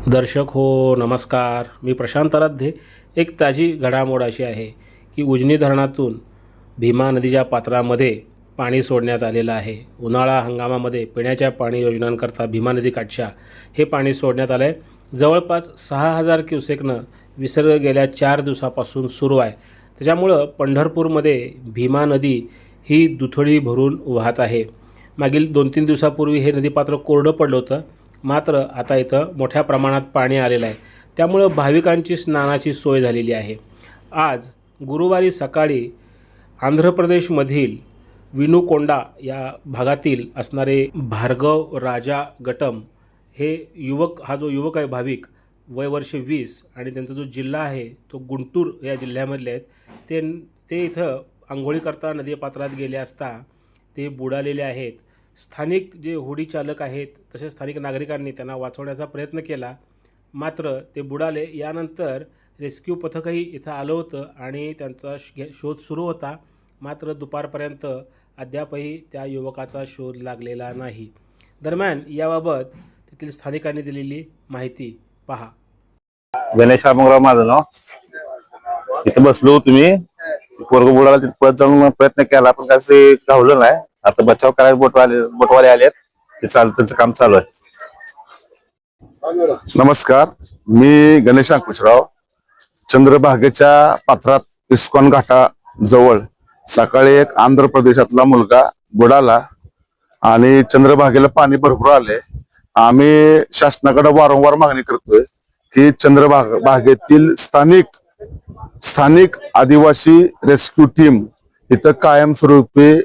दर्शक हो नमस्कार. मी प्रशांत आराध्य. एक ताजी घडामोड अशी आहे की उजनी धरणातून भीमा नदीच्या पात्रामध्ये पाणी सोडण्यात आलेलं आहे. उन्हाळा हंगामामध्ये पिण्याच्या पाणी योजनांकरता भीमा नदीकाठच्या हे पाणी सोडण्यात आलं आहे. जवळपास 6,000 क्युसेकनं विसर्ग गेल्या 4 दिवसापासून सुरू आहे. त्याच्यामुळं पंढरपूरमध्ये भीमा नदी ही दुथडी भरून वाहत आहे. मागील 2-3 दिवसापूर्वी हे नदीपात्र कोरडं पडलं होतं, मात्र आता इथं मोठ्या प्रमाणात पाणी आलेलं आहे. त्यामुळं भाविकांची स्नानाची सोय झालेली आहे. आज गुरुवारी सकाळी आंध्र प्रदेशमधील विनुकोंडा या भागातील असणारे भार्गव राजा गटम हे हा जो युवक आहे भाविक, वय वर्ष 20 आणि त्यांचा जो जिल्हा आहे तो गुंटूर या जिल्ह्यामधले आहेत. ते इथं आंघोळीकरता नदीपात्रात गेले असता ते बुडालेले आहेत. स्थानिक जे होडी चालक आहेत तसेच स्थानिक नागरिकांनी त्यांना वाचवण्याचा प्रयत्न केला, मात्र ते बुडाले. यानंतर रेस्क्यू पथकही इथं आलं होतं आणि त्यांचा शोध सुरू होता, मात्र दुपारपर्यंत अद्यापही त्या युवकाचा शोध लागलेला नाही. दरम्यान याबाबत तेथील स्थानिकांनी दिलेली माहिती पहा. गणेश शामराव माझं नाव. इथं बसलो, तुम्ही पोरग बुडाला तिथे पळत जाऊन प्रयत्न केला, पण काय ते गावलं नाही. आता बचाव करायला बोटवाले आलेत, ते त्यांचं काम चालू आहे. नमस्कार, मी गणेश अंकुशराव. चंद्रभागेच्या पात्रात इस्कॉन घाटा जवळ सकाळी एक आंध्र प्रदेशातला मुलगा बुडाला आणि चंद्रभागेला पाणी भरपूर आले. आम्ही शासनाकडे वारंवार मागणी करतोय की चंद्रभागेतील स्थानिक आदिवासी रेस्क्यू टीम इथं कायमस्वरूपी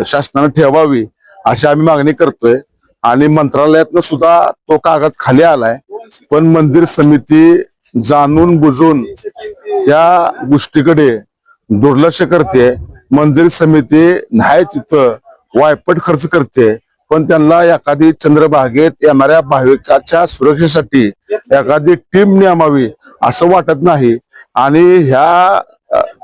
शासनाने ठेवावी अशी आम्ही मागणी करतोय. आणि मंत्रालयातनं सुद्धा तो कागद खाली आलाय, पण मंदिर समिती जाणून बुजून या गोष्टीकडे दुर्लक्ष करते. मंदिर समिती नाही तिथं वायपट खर्च करते, पण त्यांना एखादी चंद्रभागेत येणाऱ्या भाविकाच्या सुरक्षेसाठी एखादी टीम नेमावी असं वाटत नाही. आणि ह्या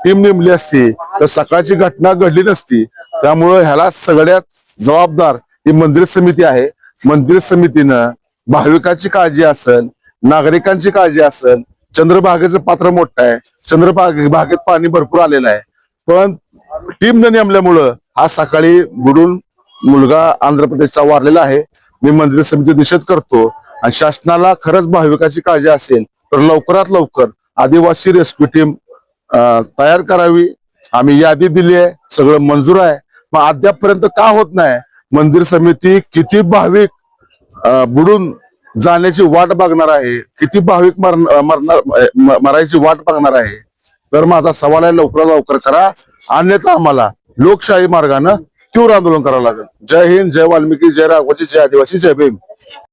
टीम नेमली असती तर सकाळची घटना घडली नसती. त्यामुळे ह्याला सगळ्यात जबाबदार ही मंदिर समिती आहे. मंदिर समितीनं भाविकाची काळजी असेल, नागरिकांची काळजी असेल. चंद्रभागेचं पात्र मोठं आहे, चंद्रभागेत पाणी भरपूर आलेलं आहे, पण टीम न नेमल्यामुळं हा सकाळी बुडून मुलगा आंध्र प्रदेशचा वारलेला आहे. मी मंदिर समिती निषेध करतो आणि शासनाला खरंच भाविकाची काळजी असेल तर लवकरात लवकर आदिवासी रेस्क्यू टीम तयार करावी. आम्ही यादी दिली आहे, सगळं मंजूर आहे, मग अद्यापपर्यंत का होत नाही? मंदिर समिती किती भाविक बुडून जाण्याची वाट बघणार आहे, किती भाविक मरायची वाट बघणार आहे? तर माझा सवाल आहे, लवकरात लवकर करा, अन्यथा आम्हाला लोकशाही मार्गाने तीव्र आंदोलन करावं लागेल. जय हिंद, जय वाल्मिकी, जय राघोजी, जय आदिवासी, जय भीम.